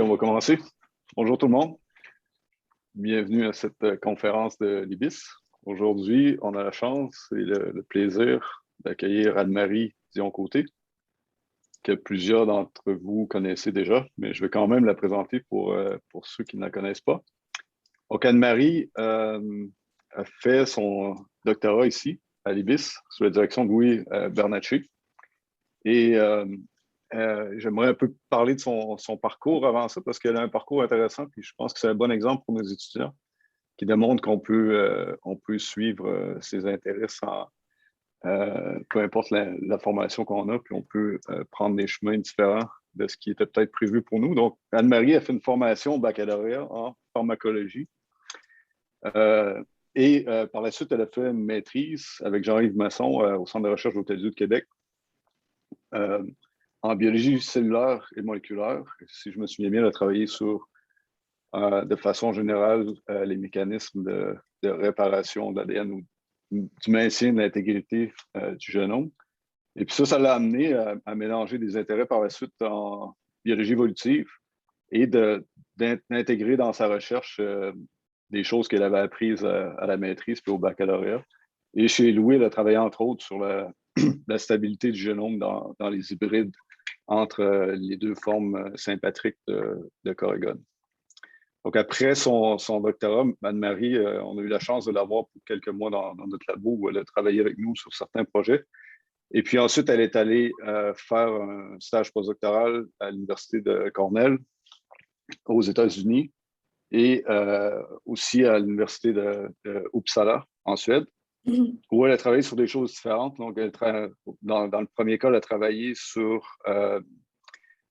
On va commencer. Bonjour tout le monde. Bienvenue à cette conférence de l'IBIS. Aujourd'hui, on a la chance et le plaisir d'accueillir Anne-Marie Dion-Côté, que plusieurs d'entre vous connaissez déjà, mais je vais quand même la présenter pour ceux qui ne la connaissent pas. Donc, Anne-Marie a fait son doctorat ici, à l'IBIS, sous la direction de Louis Bernatchez. Et j'aimerais un peu parler de son parcours avant ça, parce qu'elle a un parcours intéressant, puis je pense que c'est un bon exemple pour nos étudiants qui démontre qu'on peut, on peut suivre ses intérêts sans, peu importe la formation qu'on a, puis on peut prendre des chemins différents de ce qui était peut-être prévu pour nous. Donc, Anne-Marie a fait une formation au baccalauréat en pharmacologie. Par la suite, elle a fait une maîtrise avec Jean-Yves Masson au Centre de recherche d'Hôtel-Dieu de Québec en biologie cellulaire et moléculaire. Si je me souviens bien, elle a travaillé sur, de façon générale, les mécanismes de réparation de l'ADN ou du maintien de l'intégrité du génome. Et puis ça l'a amené à mélanger des intérêts par la suite en biologie évolutive et d'intégrer dans sa recherche des choses qu'elle avait apprises à la maîtrise puis au baccalauréat. Et chez Louis, elle a travaillé entre autres sur la stabilité du génome dans les hybrides entre les deux formes sympatriques de Corrigan. Donc, après son doctorat, Anne-Marie, on a eu la chance de l'avoir pour quelques mois dans notre labo où elle a travaillé avec nous sur certains projets. Et puis ensuite, elle est allée faire un stage postdoctoral à l'Université de Cornell aux États-Unis et aussi à l'Université de Uppsala en Suède, où elle a travaillé sur des choses différentes. Donc, dans le premier cas, elle a travaillé sur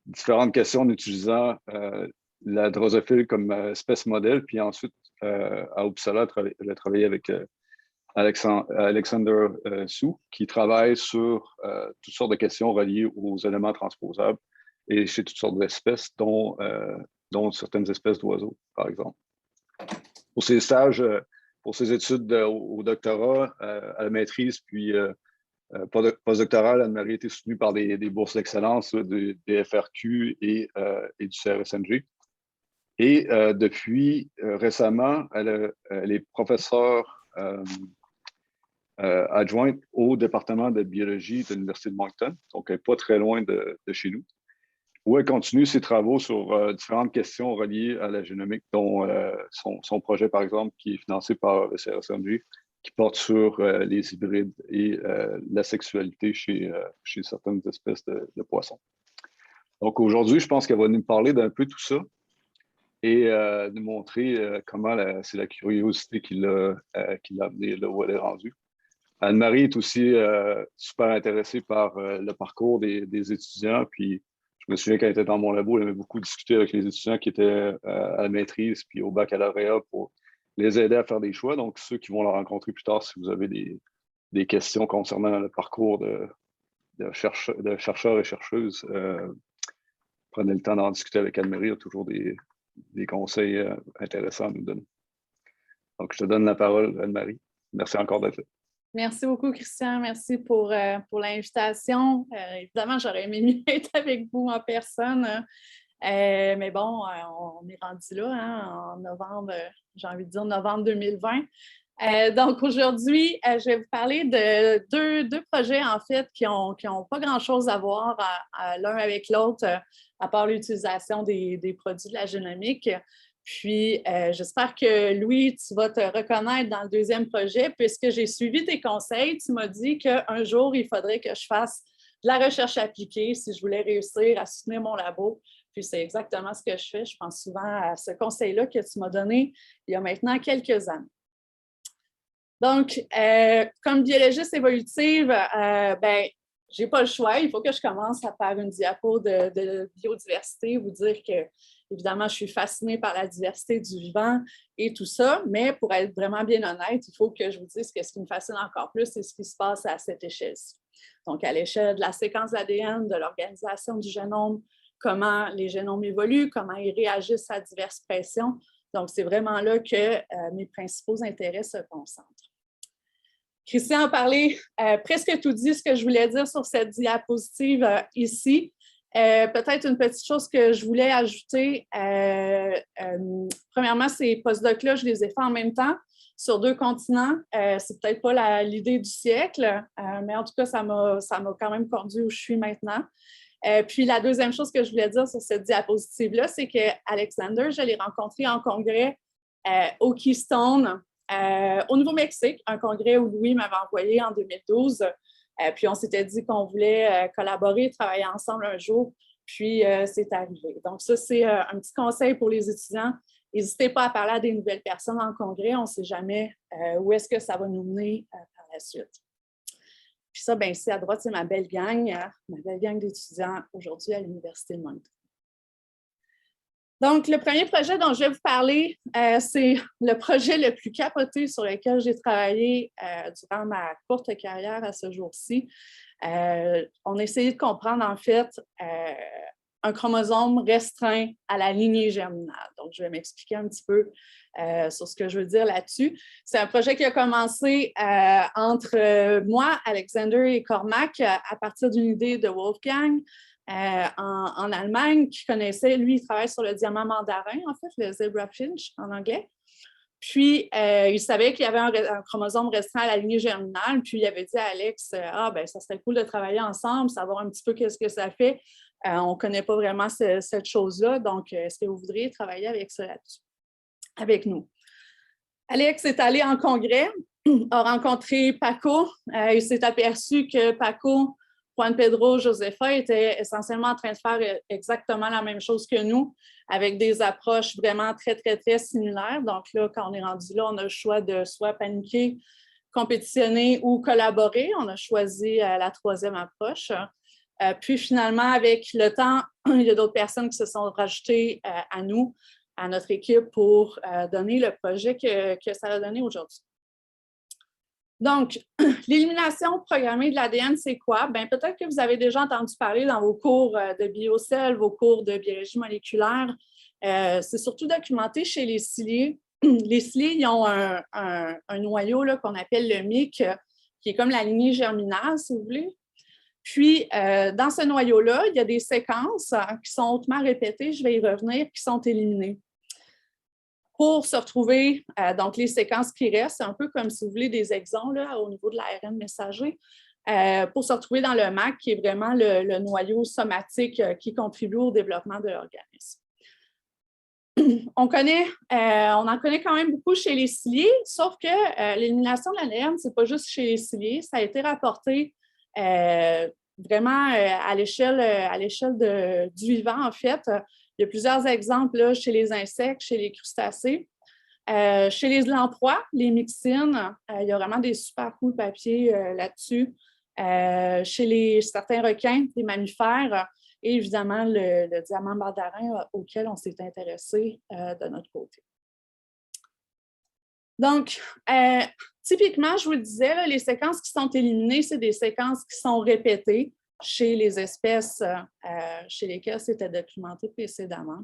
différentes questions en utilisant la drosophile comme espèce modèle. Puis ensuite, à Uppsala, elle a travaillé avec Alexander Su, qui travaille sur toutes sortes de questions reliées aux éléments transposables et chez toutes sortes d'espèces, dont certaines espèces d'oiseaux, par exemple. Pour ses stages, pour ses études au doctorat, à la maîtrise, puis postdoctorale, Anne-Marie a été soutenue par des bourses d'excellence des FRQ et du CRSNG. Et depuis récemment, elle est professeure adjointe au département de biologie de l'Université de Moncton, donc elle n'est pas très loin de chez nous, où elle continue ses travaux sur différentes questions reliées à la génomique, dont son projet, par exemple, qui est financé par le CRSNG, qui porte sur les hybrides et la sexualité chez certaines espèces de poissons. Donc aujourd'hui, je pense qu'elle va nous parler d'un peu tout ça et nous montrer comment c'est la curiosité qui l'a amené là où elle est rendue. Anne-Marie est aussi super intéressée par le parcours des étudiants, puis je me souviens quand elle était dans mon labo, elle aimait beaucoup discuter avec les étudiants qui étaient à la maîtrise puis au baccalauréat pour les aider à faire des choix. Donc, ceux qui vont la rencontrer plus tard, si vous avez des questions concernant le parcours de chercheurs et chercheuses, prenez le temps d'en discuter avec Anne-Marie. Il y a toujours des conseils intéressants à nous donner. Donc, je te donne la parole, Anne-Marie. Merci encore d'être là. Merci beaucoup, Christian. Merci pour l'invitation. Évidemment, j'aurais aimé mieux être avec vous en personne. Mais bon, on est rendu là, hein, en novembre, j'ai envie de dire novembre 2020. Donc aujourd'hui, je vais vous parler de deux projets, en fait, qui ont pas grand-chose à voir l'un avec l'autre, à part l'utilisation des produits de la génomique. Puis, j'espère que, Louis, tu vas te reconnaître dans le deuxième projet, puisque j'ai suivi tes conseils. Tu m'as dit qu'un jour, il faudrait que je fasse de la recherche appliquée si je voulais réussir à soutenir mon labo. Puis, c'est exactement ce que je fais. Je pense souvent à ce conseil-là que tu m'as donné il y a maintenant quelques années. Donc, comme biologiste évolutive, je n'ai pas le choix. Il faut que je commence à faire une diapo de biodiversité, vous dire que, évidemment, je suis fascinée par la diversité du vivant et tout ça, mais pour être vraiment bien honnête, il faut que je vous dise que ce qui me fascine encore plus, c'est ce qui se passe à cette échelle-ci. Donc, à l'échelle de la séquence ADN, de l'organisation du génome, comment les génomes évoluent, comment ils réagissent à diverses pressions. Donc, c'est vraiment là que mes principaux intérêts se concentrent. Christian a parlé presque tout dit ce que je voulais dire sur cette diapositive ici. Peut-être une petite chose que je voulais ajouter. Premièrement, ces postdocs-là, je les ai faits en même temps sur 2 continents. C'est peut-être pas l'idée du siècle, mais en tout cas, ça m'a quand même conduit où je suis maintenant. Puis la deuxième chose que je voulais dire sur cette diapositive-là, c'est qu'Alexander, je l'ai rencontré en congrès au Keystone, au Nouveau-Mexique, un congrès où Louis m'avait envoyé en 2012. Puis on s'était dit qu'on voulait collaborer, travailler ensemble un jour, puis c'est arrivé. Donc ça, c'est un petit conseil pour les étudiants. N'hésitez pas à parler à des nouvelles personnes en congrès, on ne sait jamais où est-ce que ça va nous mener par la suite. Puis ça, bien ici à droite, c'est ma belle gang d'étudiants aujourd'hui à l'Université de Moncton. Donc, le premier projet dont je vais vous parler, c'est le projet le plus capoté sur lequel j'ai travaillé durant ma courte carrière à ce jour-ci. On a essayé de comprendre, en fait, un chromosome restreint à la lignée germinale. Donc, je vais m'expliquer un petit peu sur ce que je veux dire là-dessus. C'est un projet qui a commencé entre moi, Alexander et Cormac à partir d'une idée de Wolfgang. En Allemagne, qui connaissait, lui, il travaille sur le diamant mandarin, en fait, le zebrafinch en anglais. Puis, il savait qu'il y avait un chromosome restreint à la lignée germinale, puis il avait dit à Alex, ben ça serait cool de travailler ensemble, savoir un petit peu qu'est-ce que ça fait. On ne connaît pas vraiment cette chose-là, donc est-ce que vous voudriez travailler avec ça là-dessus, avec nous? Alex est allé en congrès, a rencontré Paco, il s'est aperçu que Paco, Juan Pedro Josefa était essentiellement en train de faire exactement la même chose que nous, avec des approches vraiment très, très, très similaires. Donc là, quand on est rendu là, on a le choix de soit paniquer, compétitionner ou collaborer. On a choisi la troisième approche. Puis finalement, avec le temps, il y a d'autres personnes qui se sont rajoutées à nous, à notre équipe, pour donner le projet que ça a donné aujourd'hui. Donc, l'élimination programmée de l'ADN, c'est quoi? Bien, peut-être que vous avez déjà entendu parler dans vos cours de biocell, vos cours de biologie moléculaire. C'est surtout documenté chez les ciliés. Les ciliés, ils ont un noyau qu'on appelle le MYC, qui est comme la lignée germinale, si vous voulez. Puis, dans ce noyau-là, il y a des séquences qui sont hautement répétées, je vais y revenir, qui sont éliminées. Pour se retrouver, donc les séquences qui restent, c'est un peu comme si vous voulez des exons là, au niveau de l'ARN messager, pour se retrouver dans le MAC, qui est vraiment le noyau somatique qui contribue au développement de l'organisme. On en connaît quand même beaucoup chez les ciliés, sauf que l'élimination de l'ADN, ce n'est pas juste chez les ciliés, ça a été rapporté vraiment à l'échelle du vivant, en fait. Il y a plusieurs exemples là, chez les insectes, chez les crustacés. Chez les lamproies, les myxines, il y a vraiment des super cool papiers là-dessus. Chez certains requins, les mammifères, et évidemment le diamant mandarin auquel on s'est intéressé de notre côté. Donc, typiquement, je vous le disais, là, les séquences qui sont éliminées, c'est des séquences qui sont répétées chez les espèces chez lesquelles c'était documenté précédemment.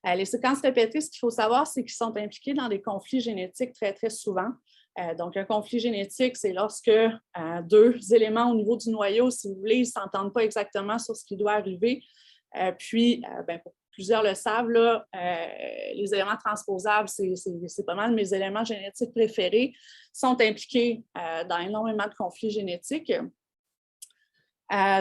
Les séquences répétées, ce qu'il faut savoir, c'est qu'ils sont impliqués dans des conflits génétiques très, très souvent. Donc, un conflit génétique, c'est lorsque 2 éléments au niveau du noyau, si vous voulez, ils ne s'entendent pas exactement sur ce qui doit arriver. Puis, pour plusieurs le savent, là, les éléments transposables, c'est pas mal mes éléments génétiques préférés, sont impliqués dans énormément de conflits génétiques.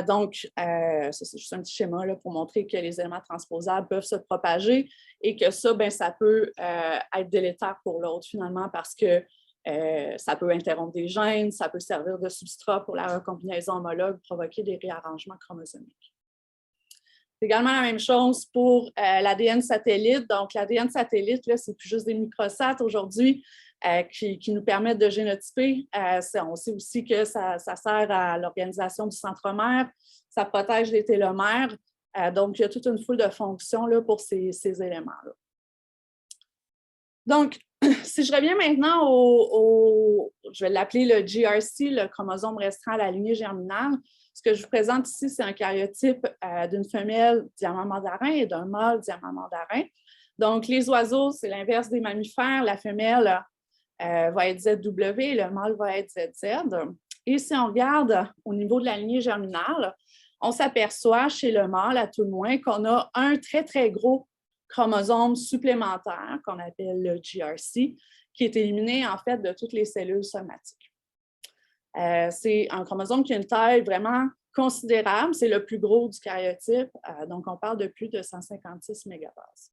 Donc, c'est juste un petit schéma là, pour montrer que les éléments transposables peuvent se propager et que ça, ça peut être délétère pour l'autre finalement parce que ça peut interrompre des gènes, ça peut servir de substrat pour la recombinaison homologue, provoquer des réarrangements chromosomiques. C'est également la même chose pour l'ADN satellite. Donc, l'ADN satellite, c'est plus juste des microsats aujourd'hui. Qui nous permettent de génotyper. On sait aussi que ça sert à l'organisation du centromère, ça protège les télomères. Donc, il y a toute une foule de fonctions là, pour ces éléments-là. Donc, si je reviens maintenant je vais l'appeler le GRC, le chromosome restreint à la lignée germinale, ce que je vous présente ici, c'est un karyotype d'une femelle diamant mandarin et d'un mâle diamant mandarin. Donc, les oiseaux, c'est l'inverse des mammifères. La femelle va être ZW et le mâle va être ZZ. Et si on regarde au niveau de la lignée germinale, on s'aperçoit chez le mâle, à tout le moins, qu'on a un très, très gros chromosome supplémentaire, qu'on appelle le GRC, qui est éliminé, en fait, de toutes les cellules somatiques. C'est un chromosome qui a une taille vraiment considérable. C'est le plus gros du karyotype. Donc, on parle de plus de 156 mégabases.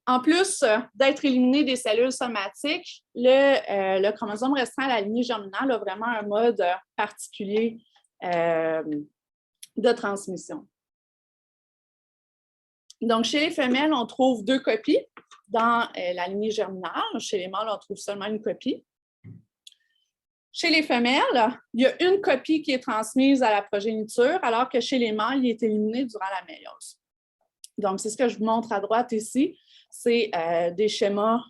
En plus d'être éliminé des cellules somatiques, le chromosome restreint à la lignée germinale a vraiment un mode particulier de transmission. Donc, chez les femelles, on trouve 2 copies dans la lignée germinale. Chez les mâles, on trouve seulement une copie. Chez les femelles, il y a une copie qui est transmise à la progéniture, alors que chez les mâles, il est éliminé durant la méiose. Donc, c'est ce que je vous montre à droite ici. C'est des schémas,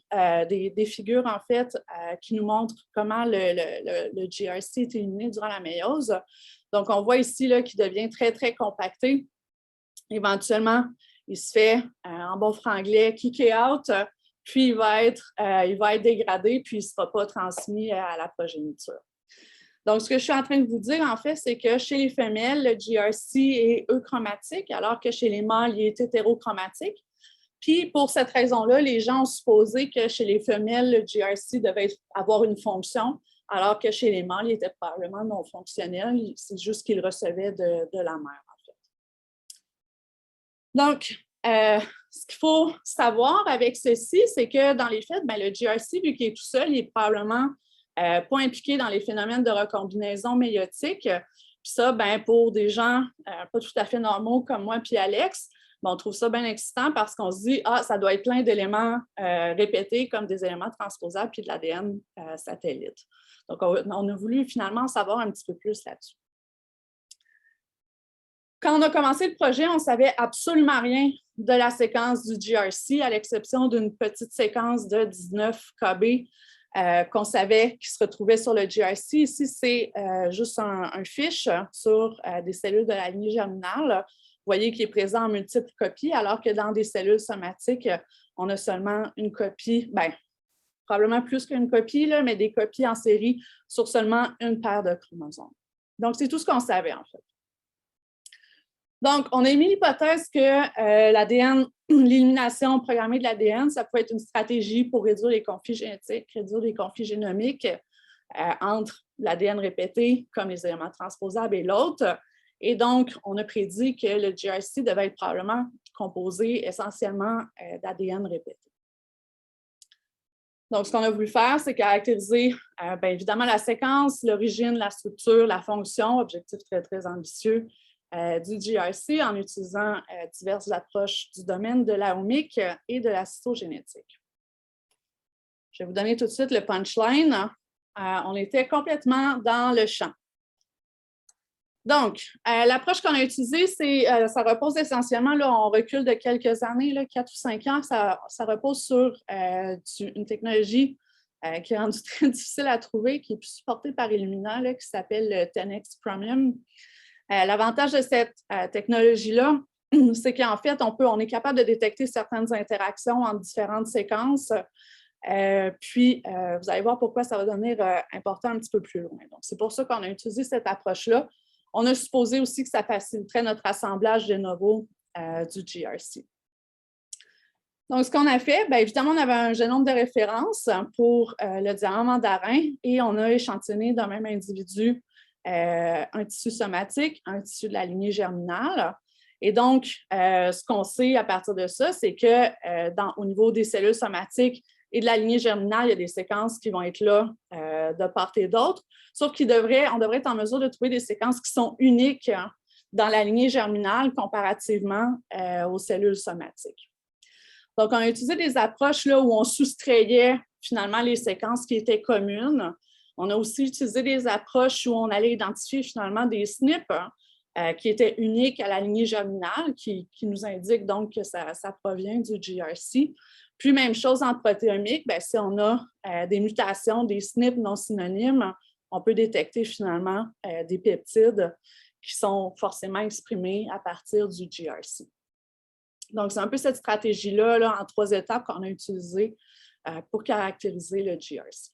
des figures, en fait, qui nous montrent comment le GRC est éliminé durant la méiose. Donc, on voit ici qu'il devient très, très compacté. Éventuellement, il se fait, en bon franglais, kick out, puis il va être dégradé, puis il ne sera pas transmis à la progéniture. Donc, ce que je suis en train de vous dire, en fait, c'est que chez les femelles, le GRC est euchromatique, alors que chez les mâles, il est hétérochromatique. Puis, pour cette raison-là, les gens ont supposé que chez les femelles, le GRC devait avoir une fonction, alors que chez les mâles, il était probablement non fonctionnel. C'est juste qu'il recevait de la mère, en fait. Donc, ce qu'il faut savoir avec ceci, c'est que dans les faits, le GRC, vu qu'il est tout seul, il est probablement pas impliqué dans les phénomènes de recombinaison méiotique. Puis ça, pour des gens pas tout à fait normaux comme moi puis Alex, on trouve ça bien excitant parce qu'on se dit « Ah, ça doit être plein d'éléments répétés comme des éléments transposables puis de l'ADN satellite. » Donc, on a voulu finalement en savoir un petit peu plus là-dessus. Quand on a commencé le projet, on ne savait absolument rien de la séquence du GRC, à l'exception d'une petite séquence de 19 KB qu'on savait qui se retrouvait sur le GRC. Ici, c'est juste un fiche sur des cellules de la lignée germinale. Vous voyez qu'il est présent en multiples copies, alors que dans des cellules somatiques, on a seulement une copie, probablement plus qu'une copie, mais des copies en série sur seulement une paire de chromosomes. Donc, c'est tout ce qu'on savait, en fait. Donc, on a émis l'hypothèse que l'ADN, l'élimination programmée de l'ADN, ça peut être une stratégie pour réduire les conflits génétiques, réduire les conflits génomiques entre l'ADN répété, comme les éléments transposables, et l'autre. Et donc, on a prédit que le GRC devait être probablement composé essentiellement d'ADN répété. Donc, ce qu'on a voulu faire, c'est caractériser évidemment la séquence, l'origine, la structure, la fonction, objectif très, très ambitieux, du GRC en utilisant diverses approches du domaine de la omique et de la cytogénétique. Je vais vous donner tout de suite le punchline. On était complètement dans le champ. Donc, l'approche qu'on a utilisée, ça repose essentiellement, là, on recule de quelques années, là, 4 ou 5 ans, ça repose sur une technologie qui est rendue très difficile à trouver, qui est plus supportée par Illumina, là, qui s'appelle le 10x Chromium. L'avantage de cette technologie-là, c'est qu'en fait, on est capable de détecter certaines interactions entre différentes séquences. Puis, vous allez voir pourquoi ça va devenir important un petit peu plus loin. Donc, c'est pour ça qu'on a utilisé cette approche-là. On a supposé aussi que ça faciliterait notre assemblage de novo du GRC. Donc, ce qu'on a fait, évidemment, on avait un génome de référence pour le diamant mandarin et on a échantillonné d'un même individu un tissu somatique, un tissu de la lignée germinale. Et donc, ce qu'on sait à partir de ça, c'est que au niveau des cellules somatiques et de la lignée germinale, il y a des séquences qui vont être là de part et d'autre, sauf qu'on devrait être en mesure de trouver des séquences qui sont uniques dans la lignée germinale comparativement aux cellules somatiques. Donc, on a utilisé des approches là, où on soustrayait finalement les séquences qui étaient communes. On a aussi utilisé des approches où on allait identifier finalement des SNP qui étaient uniques à la lignée germinale, qui nous indiquent donc que ça provient du GRC. Puis, même chose en protéomique, si on a des mutations, des SNP non synonymes, on peut détecter finalement des peptides qui sont forcément exprimés à partir du GRC. Donc, c'est un peu cette stratégie-là, là, en 3 étapes qu'on a utilisée pour caractériser le GRC.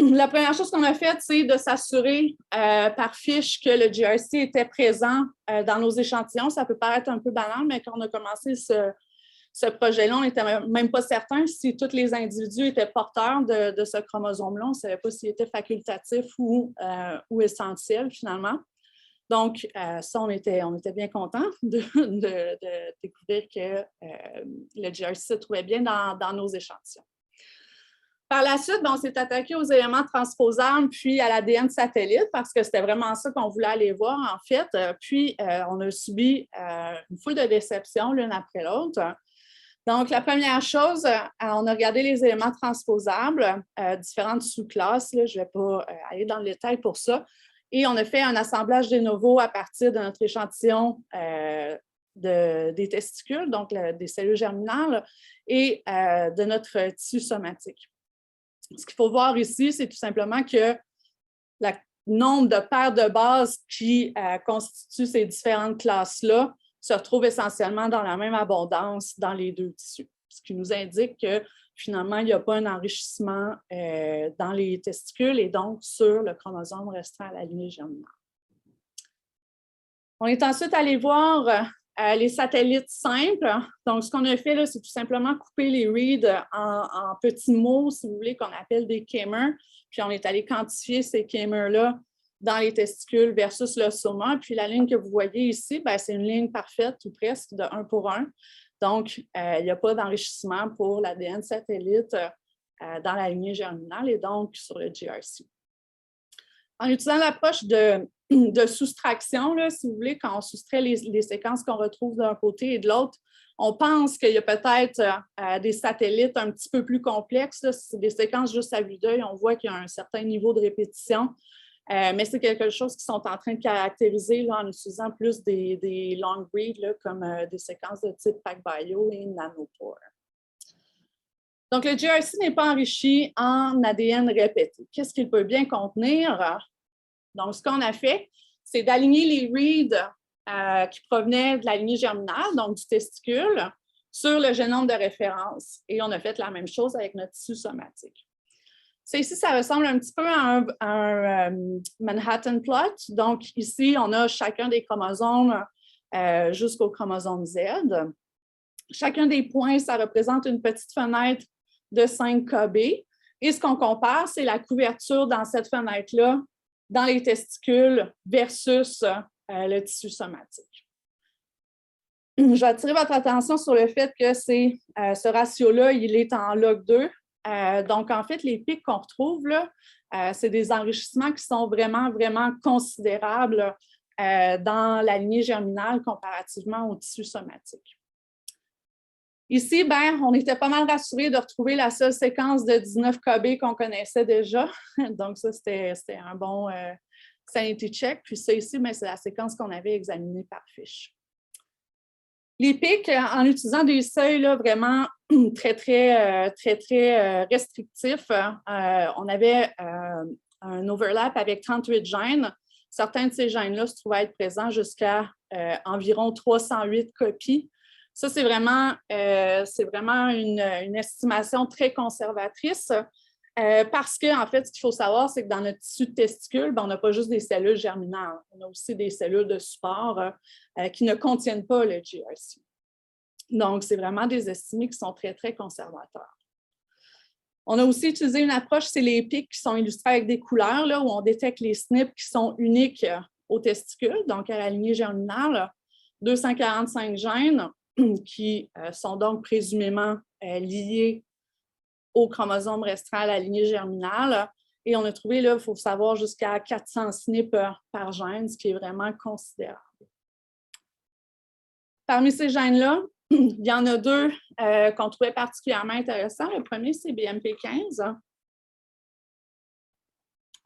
la première chose qu'on a faite, c'est de s'assurer par fiche que le GRC était présent dans nos échantillons. Ça peut paraître un peu banal, mais quand on a commencé ce projet-là, on n'était même pas certain si tous les individus étaient porteurs de ce chromosome-là. On ne savait pas s'il était facultatif ou essentiel, finalement. Donc, ça, on était bien contents de découvrir que le GRC se trouvait bien dans nos échantillons. Par la suite, on s'est attaqué aux éléments transposables puis à l'ADN satellite parce que c'était vraiment ça qu'on voulait aller voir, en fait. Puis, on a subi une foule de déceptions l'une après l'autre. Donc, la première chose, on a regardé les éléments transposables, différentes sous-classes. Je ne vais pas aller dans le détail pour ça. Et on a fait un assemblage de novo à partir de notre échantillon des testicules, donc des cellules germinales, et de notre tissu somatique. Ce qu'il faut voir ici, c'est tout simplement que le nombre de paires de bases qui constituent ces différentes classes-là se retrouve essentiellement dans la même abondance dans les deux tissus, ce qui nous indique que finalement, il n'y a pas un enrichissement dans les testicules et donc sur le chromosome restant à la lignée germinale. On est ensuite allé voir les satellites simples. Donc, ce qu'on a fait, c'est tout simplement couper les reads en petits mots, si vous voulez, qu'on appelle des kémers. Puis, on est allé quantifier ces kémers-là dans les testicules versus le soma. Puis, la ligne que vous voyez ici, c'est une ligne parfaite ou presque de 1 pour 1. Donc, il n'y a pas d'enrichissement pour l'ADN satellite dans la lignée germinale et donc sur le GRC. En utilisant l'approche de soustraction, là, si vous voulez, quand on soustrait les séquences qu'on retrouve d'un côté et de l'autre, on pense qu'il y a peut-être des satellites un petit peu plus complexes. C'est des séquences juste à vue d'œil, on voit qu'il y a un certain niveau de répétition, mais c'est quelque chose qu'ils sont en train de caractériser là, en utilisant plus des long reads là, comme des séquences de type PacBio et Nanopore. Donc, le GRC n'est pas enrichi en ADN répété. Qu'est-ce qu'il peut bien contenir? Donc, ce qu'on a fait, c'est d'aligner les reads qui provenaient de la lignée germinale, donc du testicule, sur le génome de référence. Et on a fait la même chose avec notre tissu somatique. Ça, ici, ça ressemble un petit peu à un Manhattan plot. Donc, ici, on a chacun des chromosomes jusqu'au chromosome Z. Chacun des points, ça représente une petite fenêtre de 5 kb. Et ce qu'on compare, c'est la couverture dans cette fenêtre-là dans les testicules versus le tissu somatique. Je vais attirer votre attention sur le fait que ce ratio-là, il est en log 2. Donc, en fait, les pics qu'on retrouve là, c'est des enrichissements qui sont vraiment, vraiment considérables dans la lignée germinale comparativement au tissu somatique. Ici, on était pas mal rassurés de retrouver la seule séquence de 19 kb qu'on connaissait déjà. Donc, ça, c'était un bon sanity check. Puis ça ici, c'est la séquence qu'on avait examinée par fiche. Les pics, en utilisant des seuils là, vraiment très, très restrictifs, on avait un overlap avec 38 gènes. Certains de ces gènes-là se trouvaient être présents jusqu'à environ 308 copies. Ça, c'est vraiment une estimation très conservatrice parce qu'en fait, ce qu'il faut savoir, c'est que dans notre tissu de testicule, on n'a pas juste des cellules germinales, on a aussi des cellules de support qui ne contiennent pas le GRC. Donc, c'est vraiment des estimés qui sont très, très conservateurs. On a aussi utilisé une approche, c'est les pics qui sont illustrés avec des couleurs, là, où on détecte les SNP qui sont uniques aux testicules, donc à la lignée germinale, 245 gènes qui sont donc présumément liés au chromosome restreint à la lignée germinale. Et on a trouvé, là, il faut savoir, jusqu'à 400 SNP par gène, ce qui est vraiment considérable. Parmi ces gènes-là, il y en a deux qu'on trouvait particulièrement intéressants. Le premier, c'est BMP15.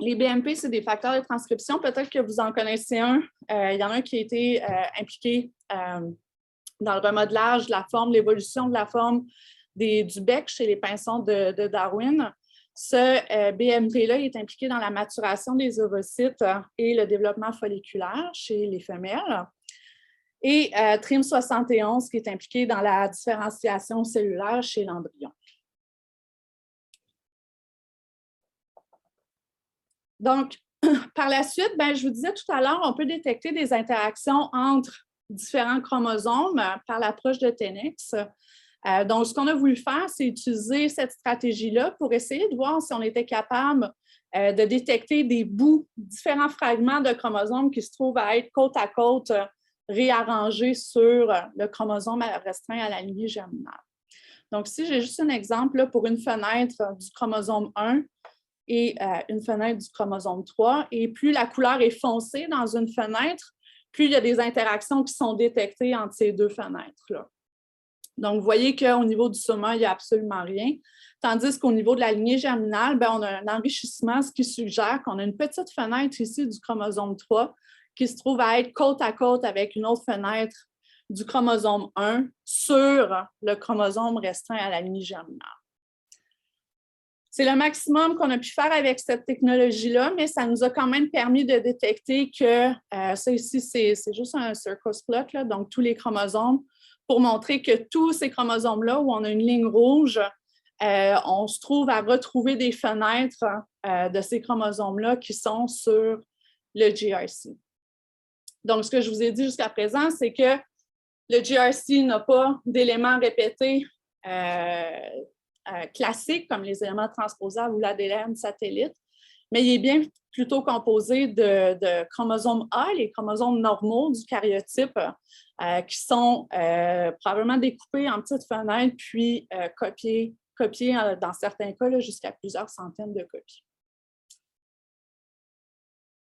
Les BMP, c'est des facteurs de transcription. Peut-être que vous en connaissez un. Il y en a un qui a été impliqué dans le remodelage de la forme, l'évolution de la forme du bec chez les pinsons de Darwin. Ce BMP-là est impliqué dans la maturation des ovocytes et le développement folliculaire chez les femelles. Et TRIM71 qui est impliqué dans la différenciation cellulaire chez l'embryon. Donc, par la suite, je vous disais tout à l'heure, on peut détecter des interactions entre différents chromosomes par l'approche de Tenex. Donc, ce qu'on a voulu faire, c'est utiliser cette stratégie-là pour essayer de voir si on était capable de détecter des bouts, différents fragments de chromosomes qui se trouvent à être côte à côte réarrangés sur le chromosome restreint à la lignée germinale. Donc, ici, j'ai juste un exemple là, pour une fenêtre du chromosome 1 et une fenêtre du chromosome 3. Et plus la couleur est foncée dans une fenêtre, plus il y a des interactions qui sont détectées entre ces deux fenêtres-là. Donc, vous voyez qu'au niveau du soma, il n'y a absolument rien. Tandis qu'au niveau de la lignée germinale, on a un enrichissement, ce qui suggère qu'on a une petite fenêtre ici du chromosome 3 qui se trouve à être côte à côte avec une autre fenêtre du chromosome 1 sur le chromosome restreint à la lignée germinale. C'est le maximum qu'on a pu faire avec cette technologie-là, mais ça nous a quand même permis de détecter que, ça ici, c'est juste un circus plot, là, donc tous les chromosomes, pour montrer que tous ces chromosomes-là, où on a une ligne rouge, on se trouve à retrouver des fenêtres de ces chromosomes-là qui sont sur le GRC. Donc, ce que je vous ai dit jusqu'à présent, c'est que le GRC n'a pas d'éléments répétés classiques comme les éléments transposables ou l'ADN satellite, mais il est bien plutôt composé de chromosomes A, les chromosomes normaux du karyotype, qui sont probablement découpés en petites fenêtres puis copiés dans certains cas jusqu'à plusieurs centaines de copies.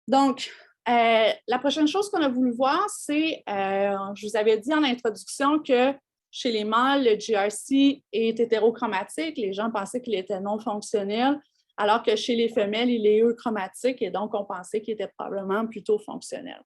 Donc, la prochaine chose qu'on a voulu voir, c'est, je vous avais dit en introduction que chez les mâles, le GRC est hétérochromatique. Les gens pensaient qu'il était non fonctionnel, alors que chez les femelles, il est euchromatique et donc on pensait qu'il était probablement plutôt fonctionnel.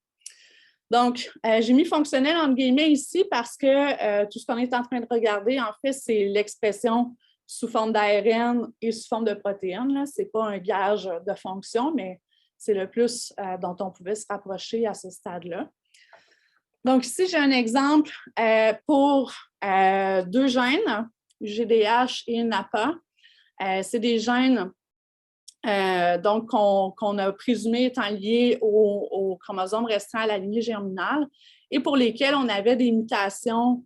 Donc, j'ai mis fonctionnel entre guillemets ici parce que tout ce qu'on est en train de regarder, en fait, c'est l'expression sous forme d'ARN et sous forme de protéines. Ce n'est pas un gage de fonction, mais c'est le plus dont on pouvait se rapprocher à ce stade-là. Donc, ici, j'ai un exemple pour deux gènes, GDH et NAPA. C'est des gènes qu'on a présumés étant liés au chromosome restreint à la lignée germinale et pour lesquels on avait des mutations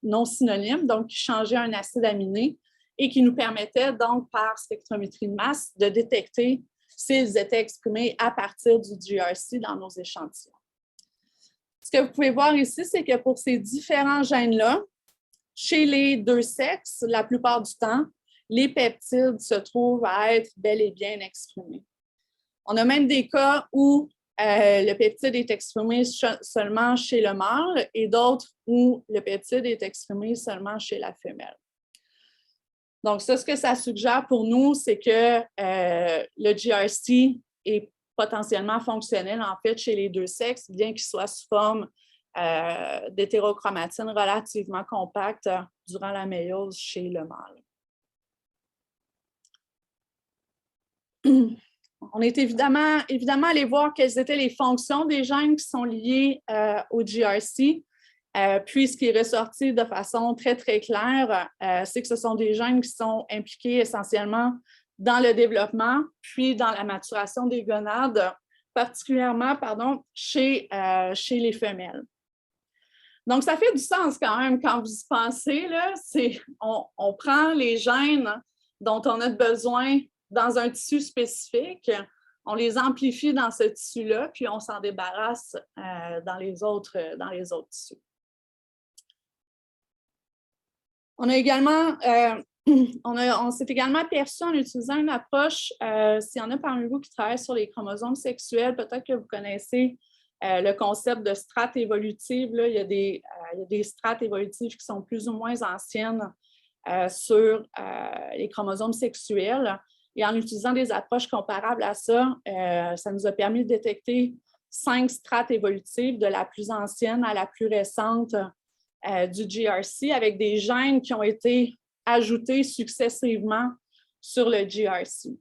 non synonymes, donc qui changeaient un acide aminé et qui nous permettaient donc, par spectrométrie de masse, de détecter s'ils étaient exprimés à partir du GRC dans nos échantillons. Ce que vous pouvez voir ici, c'est que pour ces différents gènes-là, chez les deux sexes, la plupart du temps, les peptides se trouvent à être bel et bien exprimés. On a même des cas où le peptide est exprimé seulement chez le mâle et d'autres où le peptide est exprimé seulement chez la femelle. Donc, ça, ce que ça suggère pour nous, c'est que le GRC est potentiellement fonctionnel, en fait, chez les deux sexes, bien qu'il soit sous forme d'hétérochromatine relativement compacte durant la méiose chez le mâle. On est évidemment allé voir quelles étaient les fonctions des gènes qui sont liés au GRC. Puis, ce qui est ressorti de façon très, très claire, c'est que ce sont des gènes qui sont impliqués essentiellement dans le développement, puis dans la maturation des gonades, particulièrement chez les femelles. Donc, ça fait du sens quand même quand vous y pensez. On prend les gènes dont on a besoin dans un tissu spécifique, on les amplifie dans ce tissu-là, puis on s'en débarrasse dans les autres tissus. On a également, on s'est également aperçu en utilisant une approche, s'il y en a parmi vous qui travaillent sur les chromosomes sexuels, peut-être que vous connaissez le concept de strates évolutives. Là, il y a des strates évolutives qui sont plus ou moins anciennes sur les chromosomes sexuels. Et en utilisant des approches comparables à ça, ça nous a permis de détecter 5 strates évolutives, de la plus ancienne à la plus récente du GRC, avec des gènes qui ont été ajoutés successivement sur le GRC.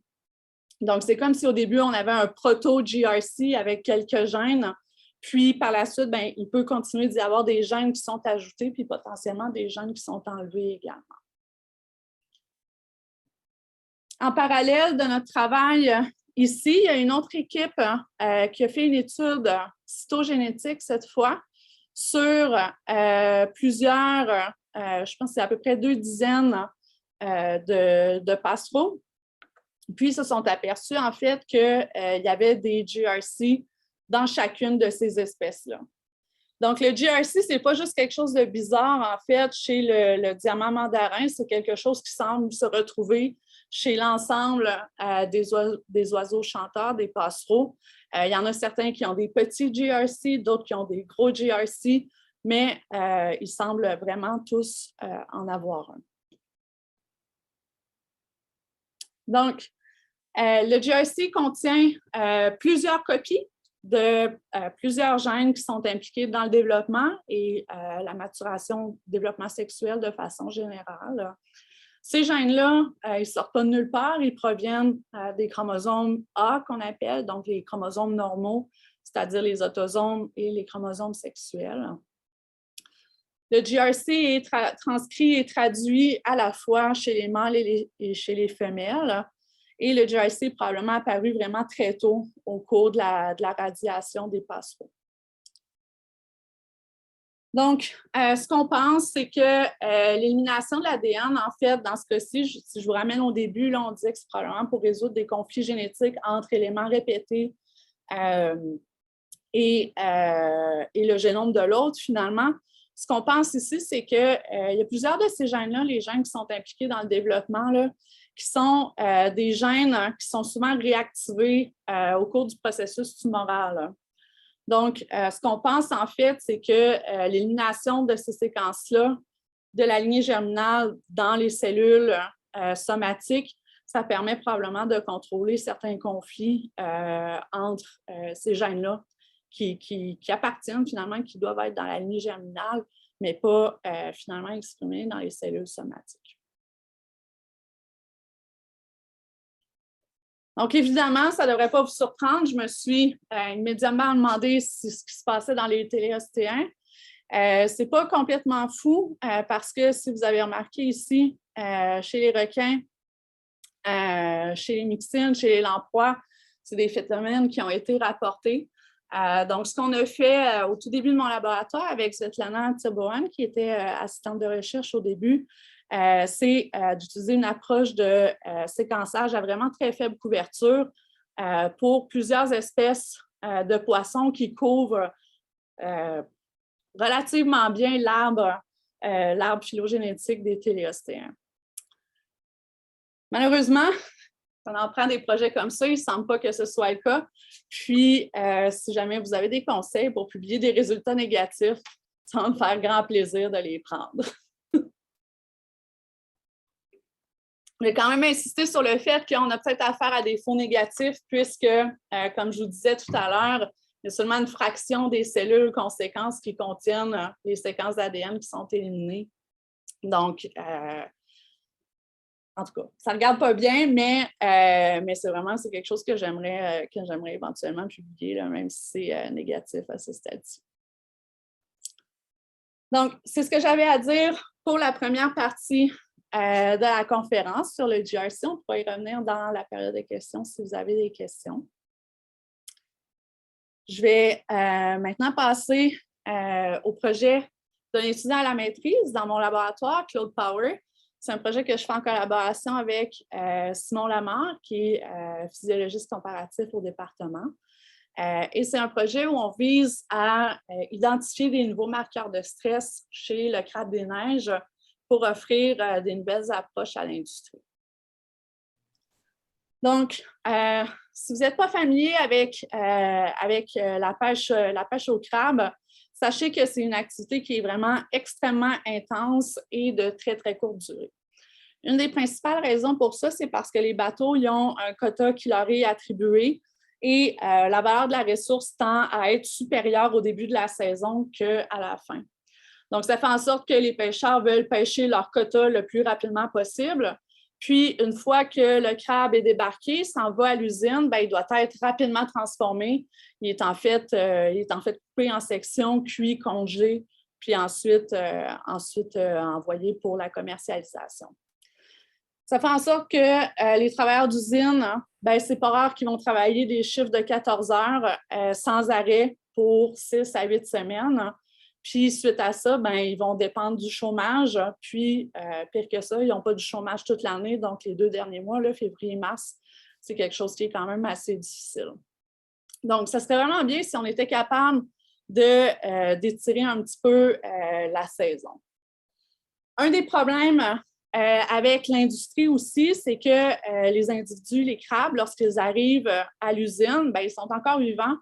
Donc, c'est comme si au début, on avait un proto-GRC avec quelques gènes, puis par la suite, il peut continuer d'y avoir des gènes qui sont ajoutés, puis potentiellement des gènes qui sont enlevés également. En parallèle de notre travail ici, il y a une autre équipe qui a fait une étude cytogénétique cette fois sur plusieurs, je pense que c'est à peu près 2 dizaines de passereaux. Puis, ils se sont aperçus, en fait, qu'il y avait des GRC dans chacune de ces espèces-là. Donc, le GRC, ce n'est pas juste quelque chose de bizarre, en fait, chez le diamant mandarin. C'est quelque chose qui semble se retrouver chez l'ensemble des oiseaux chanteurs, des passereaux. Il y en a certains qui ont des petits GRC, d'autres qui ont des gros GRC, mais ils semblent vraiment tous en avoir un. Donc, le GRC contient plusieurs copies de plusieurs gènes qui sont impliqués dans le développement et la maturation, développement sexuel de façon générale. Ces gènes-là, ils ne sortent pas de nulle part, ils proviennent des chromosomes A qu'on appelle, donc les chromosomes normaux, c'est-à-dire les autosomes et les chromosomes sexuels. Le GRC est transcrit et traduit à la fois chez les mâles et chez les femelles. Et le GRC est probablement apparu vraiment très tôt au cours de la radiation des passereaux. Donc, ce qu'on pense, c'est que l'élimination de l'ADN, en fait, dans ce cas-ci, si je vous ramène au début, là, on disait que c'est probablement pour résoudre des conflits génétiques entre éléments répétés et le génome de l'autre, finalement. Ce qu'on pense ici, c'est qu'il y a plusieurs de ces gènes-là, les gènes qui sont impliqués dans le développement, là, qui sont des gènes qui sont souvent réactivés au cours du processus tumoral. Donc, ce qu'on pense en fait, c'est que l'élimination de ces séquences-là de la lignée germinale dans les cellules somatiques, ça permet probablement de contrôler certains conflits entre ces gènes-là qui appartiennent finalement, qui doivent être dans la lignée germinale, mais pas finalement exprimés dans les cellules somatiques. Donc, évidemment, ça ne devrait pas vous surprendre. Je me suis immédiatement demandé ce qui se passait dans les téléostéens. Ce n'est pas complètement fou parce que si vous avez remarqué ici, chez les requins, chez les myxines, chez les lamproies, c'est des phénomènes qui ont été rapportés. Donc, ce qu'on a fait au tout début de mon laboratoire avec Svetlana Tserboan, qui était assistante de recherche au début, c'est d'utiliser une approche de séquençage à vraiment très faible couverture pour plusieurs espèces de poissons qui couvrent relativement bien l'arbre phylogénétique des téléostéens. Malheureusement, on en prend des projets comme ça, il ne semble pas que ce soit le cas. Puis, si jamais vous avez des conseils pour publier des résultats négatifs, ça va me faire grand plaisir de les prendre. Je vais quand même insister sur le fait qu'on a peut-être affaire à des faux négatifs puisque, comme je vous disais tout à l'heure, il y a seulement une fraction des cellules conséquences qui contiennent les séquences d'ADN qui sont éliminées. Donc, en tout cas, ça ne regarde pas bien, mais c'est quelque chose que j'aimerais éventuellement publier, là, même si c'est négatif à ce stade-ci. Donc, c'est ce que j'avais à dire pour la première partie de la conférence sur le GRC. On pourra y revenir dans la période de questions si vous avez des questions. Je vais maintenant passer au projet d'un étudiant à la maîtrise dans mon laboratoire, Claude Power. C'est un projet que je fais en collaboration avec Simon Lamar, qui est physiologiste comparatif au département. Et c'est un projet où on vise à identifier des nouveaux marqueurs de stress chez le crabe des neiges pour offrir des nouvelles approches à l'industrie. Donc, si vous n'êtes pas familier avec la pêche au crabe, sachez que c'est une activité qui est vraiment extrêmement intense et de très, très courte durée. Une des principales raisons pour ça, c'est parce que les bateaux ils ont un quota qui leur est attribué et la valeur de la ressource tend à être supérieure au début de la saison qu'à la fin. Donc, ça fait en sorte que les pêcheurs veulent pêcher leur quota le plus rapidement possible. Puis, une fois que le crabe est débarqué, s'en va à l'usine, il doit être rapidement transformé. Il est en fait coupé en sections, cuit, congelé, puis ensuite envoyé pour la commercialisation. Ça fait en sorte que les travailleurs d'usine, ben, c'est pas rare qu'ils vont travailler des chiffres de 14 heures sans arrêt pour 6 à 8 semaines. Puis, suite à ça, ben, ils vont dépendre du chômage. Puis, pire que ça, ils n'ont pas du chômage toute l'année. Donc, les 2 derniers mois, là, février et mars, c'est quelque chose qui est quand même assez difficile. Donc, ça serait vraiment bien si on était capable d'étirer un petit peu la saison. Un des problèmes avec l'industrie aussi, c'est que les individus, les crabes, lorsqu'ils arrivent à l'usine, ben, ils sont encore vivants,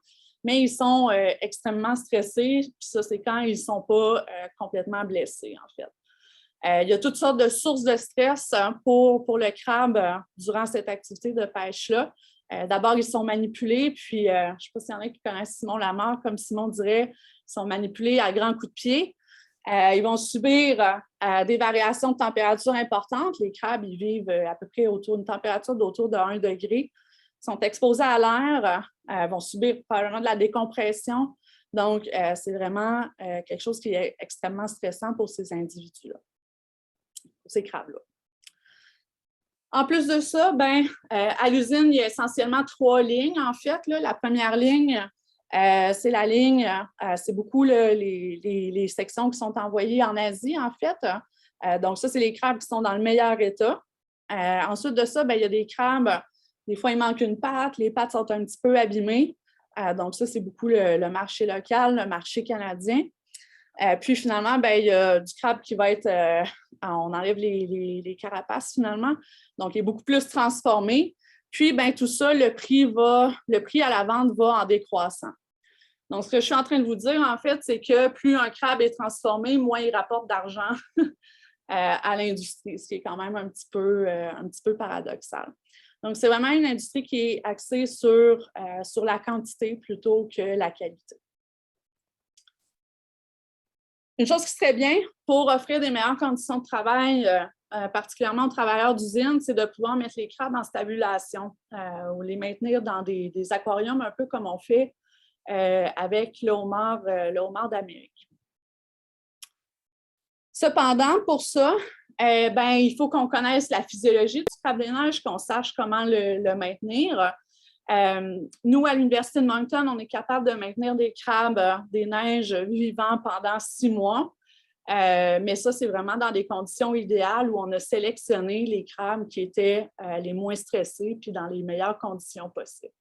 mais ils sont extrêmement stressés. Puis ça, c'est quand ils ne sont pas complètement blessés, en fait. Il y a toutes sortes de sources de stress pour le crabe durant cette activité de pêche-là. D'abord, ils sont manipulés, puis je ne sais pas s'il y en a qui connaissent Simon Lamar, comme Simon dirait, ils sont manipulés à grands coups de pied. Ils vont subir des variations de température importantes. Les crabes, ils vivent à peu près autour d'une température d'autour de 1 degré. Ils sont exposés à l'air, vont subir probablement de la décompression. Donc, c'est vraiment quelque chose qui est extrêmement stressant pour ces individus-là, pour ces crabes-là. En plus de ça, ben, à l'usine, il y a essentiellement 3 lignes, en fait. Là. La première ligne, c'est la ligne, c'est beaucoup les sections qui sont envoyées en Asie, en fait. Donc, ça, c'est les crabes qui sont dans le meilleur état. Ensuite de ça, ben, il y a des crabes, des fois, il manque une patte, les pattes sont un petit peu abîmées. Donc, ça, c'est beaucoup le marché local, le marché canadien. Puis finalement, ben, il y a du crabe qui va être, on enlève les carapaces finalement, donc il est beaucoup plus transformé. Puis ben, tout ça, le prix à la vente va en décroissant. Donc, ce que je suis en train de vous dire, en fait, c'est que plus un crabe est transformé, moins il rapporte d'argent à l'industrie, ce qui est quand même un petit peu paradoxal. Donc, c'est vraiment une industrie qui est axée sur la quantité plutôt que la qualité. Une chose qui serait bien pour offrir des meilleures conditions de travail, particulièrement aux travailleurs d'usine, c'est de pouvoir mettre les crabes en stabulation ou les maintenir dans des aquariums un peu comme on fait avec le homard d'Amérique. Cependant, pour ça, ben, il faut qu'on connaisse la physiologie du crabe des neiges, qu'on sache comment le maintenir. Nous, à l'Université de Moncton, on est capable de maintenir des crabes des neiges vivants pendant 6 mois. Mais ça, c'est vraiment dans des conditions idéales où on a sélectionné les crabes qui étaient les moins stressés puis dans les meilleures conditions possibles.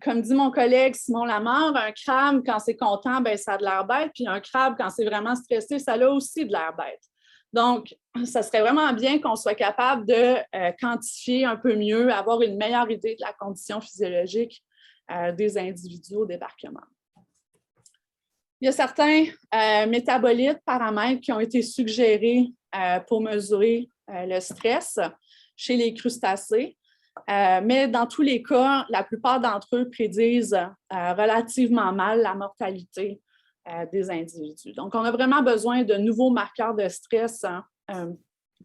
Comme dit mon collègue Simon Lamar, un crabe, quand c'est content, ben, ça a de l'air bête, puis un crabe, quand c'est vraiment stressé, ça a aussi de l'air bête. Donc, ça serait vraiment bien qu'on soit capable de quantifier un peu mieux, avoir une meilleure idée de la condition physiologique des individus au débarquement. Il y a certains métabolites, paramètres qui ont été suggérés pour mesurer le stress chez les crustacés. Mais dans tous les cas, la plupart d'entre eux prédisent relativement mal la mortalité des individus. Donc, on a vraiment besoin de nouveaux marqueurs de stress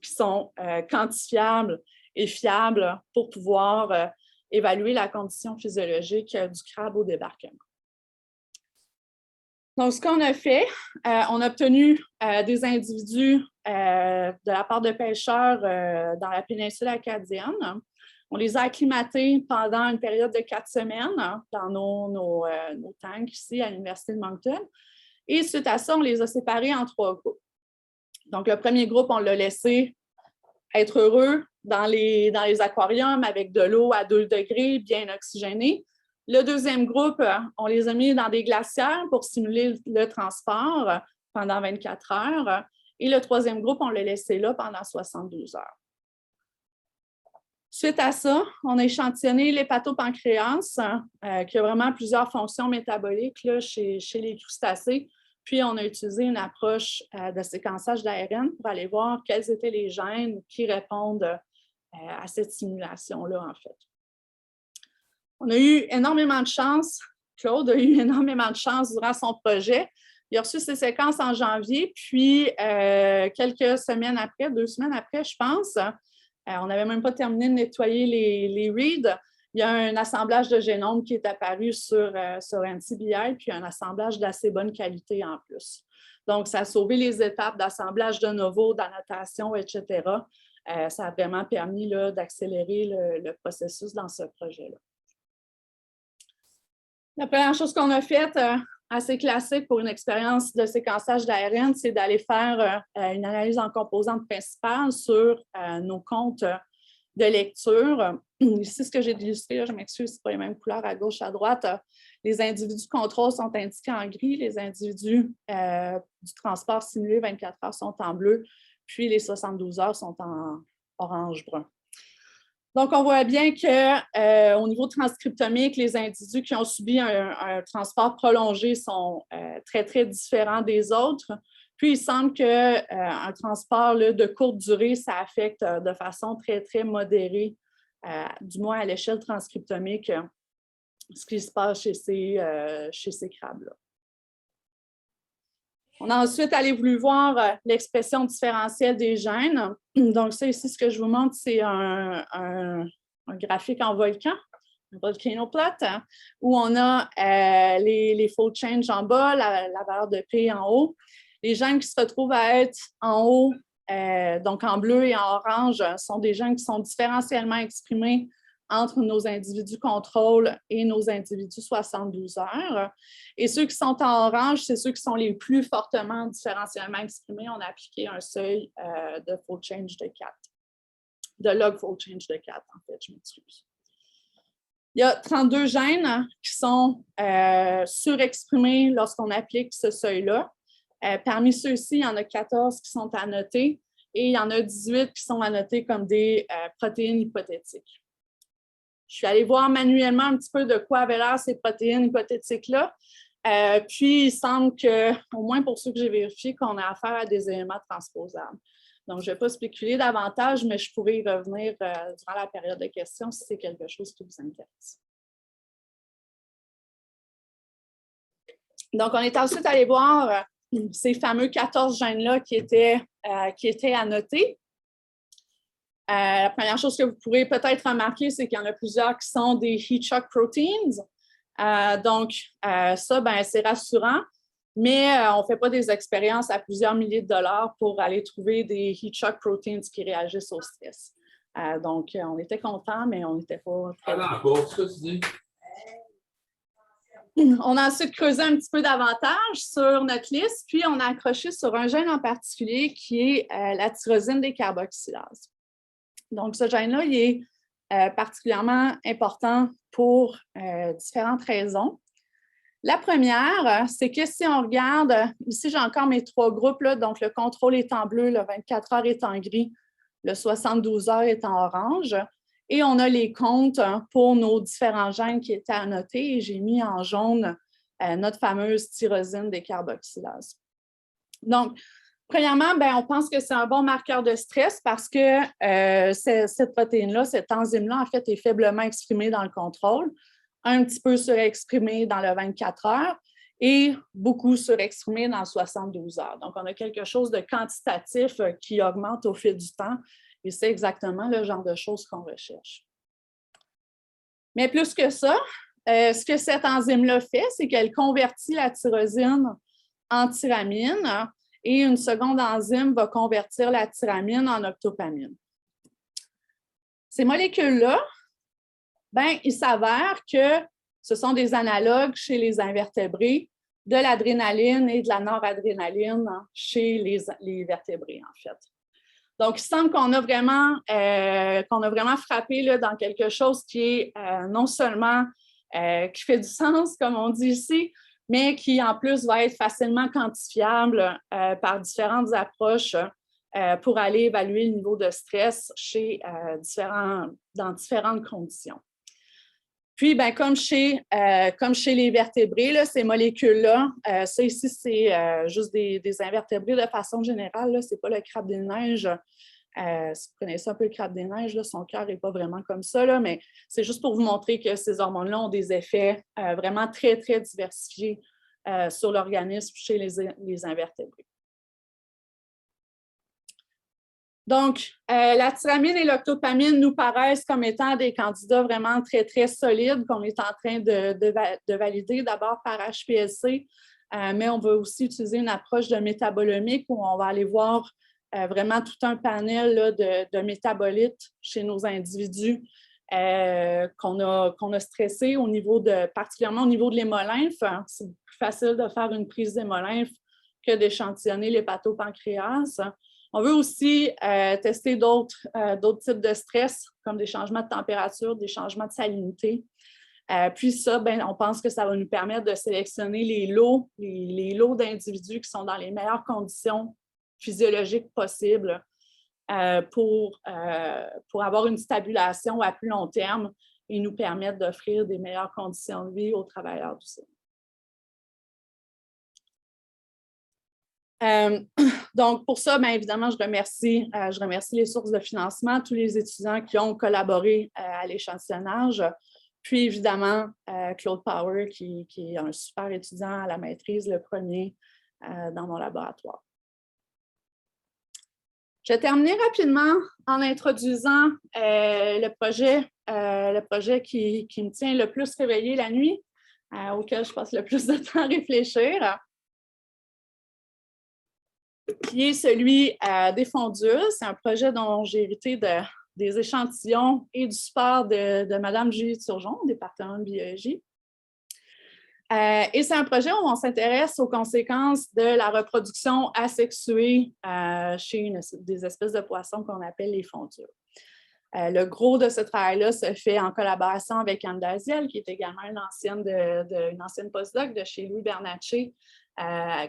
qui sont quantifiables et fiables pour pouvoir évaluer la condition physiologique du crabe au débarquement. Donc, ce qu'on a fait, on a obtenu des individus de la part de pêcheurs dans la péninsule acadienne. On les a acclimatés pendant une période de 4 semaines dans nos tanks ici à l'Université de Moncton. Et suite à ça, on les a séparés en 3 groupes. Donc, le premier groupe, on l'a laissé être heureux dans les aquariums avec de l'eau à 2 degrés, bien oxygénée. Le deuxième groupe, on les a mis dans des glacières pour simuler le transport pendant 24 heures. Et le troisième groupe, on l'a laissé là pendant 72 heures. Suite à ça, on a échantillonné l'hépatopancréas, qui a vraiment plusieurs fonctions métaboliques là, chez les crustacés. Puis, on a utilisé une approche de séquençage d'ARN pour aller voir quels étaient les gènes qui répondent à cette simulation-là, en fait. On a eu énormément de chance. Claude a eu énormément de chance durant son projet. Il a reçu ses séquences en janvier, puis quelques semaines après, 2 semaines après, je pense, on n'avait même pas terminé de nettoyer les reads. Il y a un assemblage de génome qui est apparu sur NCBI, puis un assemblage d'assez bonne qualité en plus. Donc, ça a sauvé les étapes d'assemblage de novo, d'annotation, etc. Ça a vraiment permis d'accélérer le processus dans ce projet-là. La première chose qu'on a faite, assez classique pour une expérience de séquençage d'ARN, c'est d'aller faire une analyse en composantes principales sur nos comptes de lecture. Ici, ce que j'ai illustré, je m'excuse, ce n'est pas les mêmes couleurs à gauche, à droite. Les individus contrôle sont indiqués en gris, les individus du transport simulé 24 heures sont en bleu, puis les 72 heures sont en orange-brun. Donc, on voit bien qu'au niveau transcriptomique, les individus qui ont subi un transport prolongé sont très, très différents des autres. Puis, il semble qu'un transport de courte durée, ça affecte de façon très, très modérée, du moins à l'échelle transcriptomique, ce qui se passe chez ces crabes-là. On a ensuite voulu voir l'expression différentielle des gènes. Donc, ça ici, ce que je vous montre, c'est un graphique en volcan, un volcanoplot, où on a les fold change en bas, la valeur de P en haut. Les gènes qui se retrouvent à être en haut, donc en bleu et en orange, sont des gènes qui sont différentiellement exprimés entre nos individus contrôle et nos individus 72 heures. Et ceux qui sont en orange, c'est ceux qui sont les plus fortement différentiellement exprimés. On a appliqué un seuil de fold change de 4, de log fold change de 4, en fait, je m'excuse. Il y a 32 gènes qui sont surexprimés lorsqu'on applique ce seuil-là. Parmi ceux-ci, il y en a 14 qui sont annotés et il y en a 18 qui sont annotés comme des protéines hypothétiques. Je suis allée voir manuellement un petit peu de quoi avaient l'air ces protéines hypothétiques-là. Puis, il semble qu'au moins pour ceux que j'ai vérifiés, qu'on a affaire à des éléments transposables. Donc, je ne vais pas spéculer davantage, mais je pourrais y revenir durant la période de questions si c'est quelque chose qui vous intéresse. Donc, on est ensuite allé voir ces fameux 14 gènes-là qui étaient annotés. La première chose que vous pourrez peut-être remarquer, c'est qu'il y en a plusieurs qui sont des heat shock proteins. Donc, ça, c'est rassurant, mais on ne fait pas des expériences à plusieurs milliers de dollars pour aller trouver des heat shock proteins qui réagissent au stress. Donc, on était contents, mais on n'était pas très... On a ensuite creusé un petit peu davantage sur notre liste, puis on a accroché sur un gène en particulier qui est la tyrosine décarboxylase. Donc, ce gène-là, il est particulièrement important pour différentes raisons. La première, c'est que si on regarde, ici j'ai encore mes 3 groupes, là, donc le contrôle est en bleu, le 24 heures est en gris, le 72 heures est en orange, et on a les comptes pour nos différents gènes qui étaient annotés, et j'ai mis en jaune notre fameuse tyrosine décarboxylase. Donc, premièrement, on pense que c'est un bon marqueur de stress parce que cette protéine-là, cette enzyme-là, en fait, est faiblement exprimée dans le contrôle, un petit peu surexprimée dans le 24 heures et beaucoup surexprimée dans le 72 heures. Donc, on a quelque chose de quantitatif qui augmente au fil du temps et c'est exactement le genre de choses qu'on recherche. Mais plus que ça, ce que cette enzyme-là fait, c'est qu'elle convertit la tyrosine en tyramine. Et une seconde enzyme va convertir la tyramine en octopamine. Ces molécules-là, il s'avère que ce sont des analogues chez les invertébrés de l'adrénaline et de la noradrénaline chez les vertébrés, en fait. Donc, il semble qu'on a vraiment frappé là, dans quelque chose qui est non seulement qui fait du sens, comme on dit ici, mais qui, en plus, va être facilement quantifiable par différentes approches pour aller évaluer le niveau de stress dans différentes conditions. Puis, comme chez les vertébrés, là, ces molécules-là, ça ici, c'est juste des invertébrés de façon générale, ce n'est pas le crabe des neiges. Si vous connaissez un peu le crabe des neiges, là, son cœur n'est pas vraiment comme ça, là, mais c'est juste pour vous montrer que ces hormones-là ont des effets vraiment très, très diversifiés sur l'organisme chez les invertébrés. Donc, la tyramine et l'octopamine nous paraissent comme étant des candidats vraiment très, très solides qu'on est en train de valider d'abord par HPLC mais on va aussi utiliser une approche de métabolomique où on va aller voir vraiment tout un panel là, de métabolites chez nos individus qu'on a stressés particulièrement au niveau de l'hémolymphe. C'est plus facile de faire une prise d'hémolymphe que d'échantillonner l'hépatopancréas. On veut aussi tester d'autres types de stress, comme des changements de température, des changements de salinité. Puis ça, on pense que ça va nous permettre de sélectionner les lots d'individus qui sont dans les meilleures conditions physiologiques possibles pour avoir une stabulation à plus long terme et nous permettre d'offrir des meilleures conditions de vie aux travailleurs du sein. Donc, pour ça, évidemment, je remercie les sources de financement, tous les étudiants qui ont collaboré à l'échantillonnage, puis évidemment, Claude Power, qui est un super étudiant à la maîtrise, le premier dans mon laboratoire. Je vais terminer rapidement en introduisant le projet qui me tient le plus réveillé la nuit, auquel je passe le plus de temps à réfléchir, qui est celui des fondules. C'est un projet dont j'ai hérité des échantillons et du support de Mme Julie Turgeon, au département de biologie. Et c'est un projet où on s'intéresse aux conséquences de la reproduction asexuée chez des espèces de poissons qu'on appelle les fondules. Le gros de ce travail-là se fait en collaboration avec Anne Daziel, qui est également une ancienne postdoc de chez Louis Bernatchez,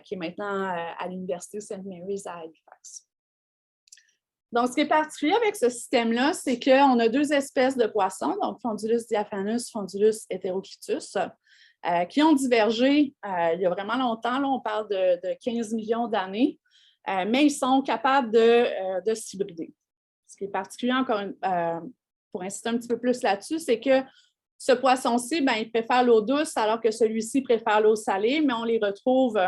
qui est maintenant à l'Université St. Mary's à Halifax. Donc, ce qui est particulier avec ce système-là, c'est qu'on a deux espèces de poissons, donc Fondulus diaphanus, Fondulus heteroclitus, qui ont divergé il y a vraiment longtemps. Là, on parle de 15 millions d'années, mais ils sont capables de s'hybrider. Ce qui est particulier, pour insister un petit peu plus là-dessus, c'est que ce poisson-ci, il préfère l'eau douce, alors que celui-ci préfère l'eau salée, mais on les retrouve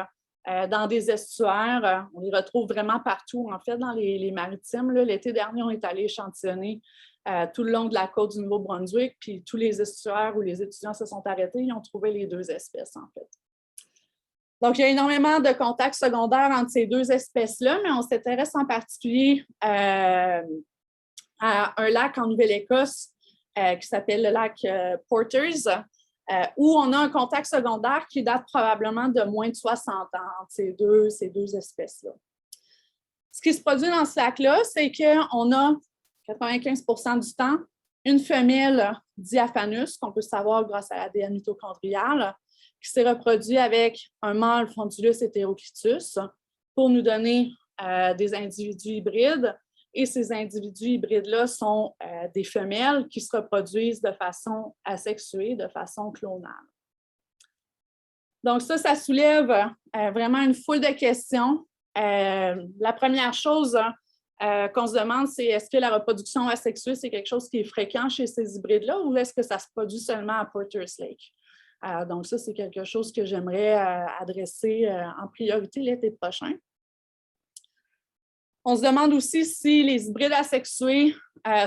dans des estuaires. On les retrouve vraiment partout, en fait, dans les maritimes. L'été dernier, on est allé échantillonner tout le long de la côte du Nouveau-Brunswick, puis tous les estuaires où les étudiants se sont arrêtés, ils ont trouvé les deux espèces, en fait. Donc, il y a énormément de contacts secondaires entre ces deux espèces-là, mais on s'intéresse en particulier à un lac en Nouvelle-Écosse qui s'appelle le lac Porters, où on a un contact secondaire qui date probablement de moins de 60 ans entre ces deux espèces-là. Ce qui se produit dans ce lac-là, c'est qu'on a 95% du temps une femelle diaphanus, qu'on peut savoir grâce à l'ADN mitochondrial, qui s'est reproduit avec un mâle Fondulus heteroclitus pour nous donner des individus hybrides. Et ces individus hybrides-là sont des femelles qui se reproduisent de façon asexuée, de façon clonale. Donc ça soulève vraiment une foule de questions. La première chose qu'on se demande, c'est est-ce que la reproduction asexuée, c'est quelque chose qui est fréquent chez ces hybrides-là ou est-ce que ça se produit seulement à Porters Lake? Donc ça, c'est quelque chose que j'aimerais adresser en priorité l'été prochain. On se demande aussi si les hybrides asexués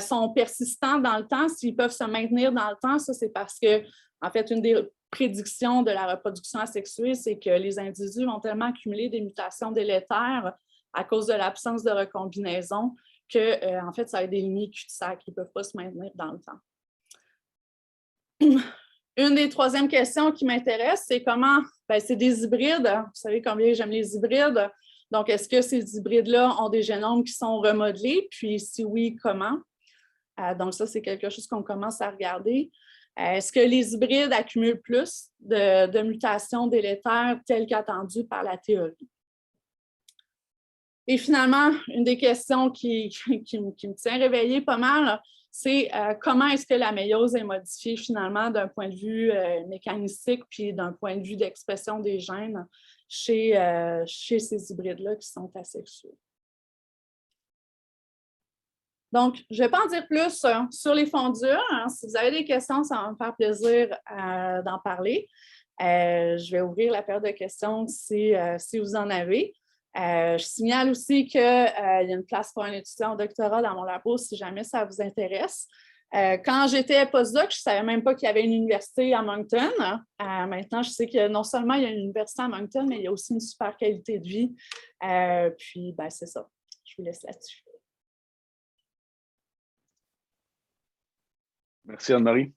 sont persistants dans le temps, s'ils peuvent se maintenir dans le temps. Ça, c'est parce que, en fait, une des prédictions de la reproduction asexuée, c'est que les individus vont tellement accumuler des mutations délétères à cause de l'absence de recombinaison que, en fait, ça va être des lignées cul-de-sac qui ne peuvent pas se maintenir dans le temps. Une des troisièmes questions qui m'intéresse, c'est comment, c'est des hybrides. Vous savez combien j'aime les hybrides. Donc, est-ce que ces hybrides-là ont des génomes qui sont remodelés? Puis, si oui, comment? Donc, ça, c'est quelque chose qu'on commence à regarder. Est-ce que les hybrides accumulent plus de mutations délétères telles qu'attendues par la théorie? Et finalement, une des questions qui me tient réveillée pas mal, c'est comment est-ce que la méiose est modifiée finalement d'un point de vue mécanistique puis d'un point de vue d'expression des gènes chez ces hybrides-là qui sont asexués. Donc, je ne vais pas en dire plus sur les fondules. Si vous avez des questions, ça va me faire plaisir d'en parler. Je vais ouvrir la période de questions si vous en avez. Je signale aussi qu'il y a une place pour un étudiant au doctorat dans mon labo si jamais ça vous intéresse. Quand j'étais postdoc, je ne savais même pas qu'il y avait une université à Moncton. Maintenant, je sais que non seulement il y a une université à Moncton, mais il y a aussi une super qualité de vie. Puis, ben, c'est ça. Je vous laisse là-dessus. Merci Anne-Marie.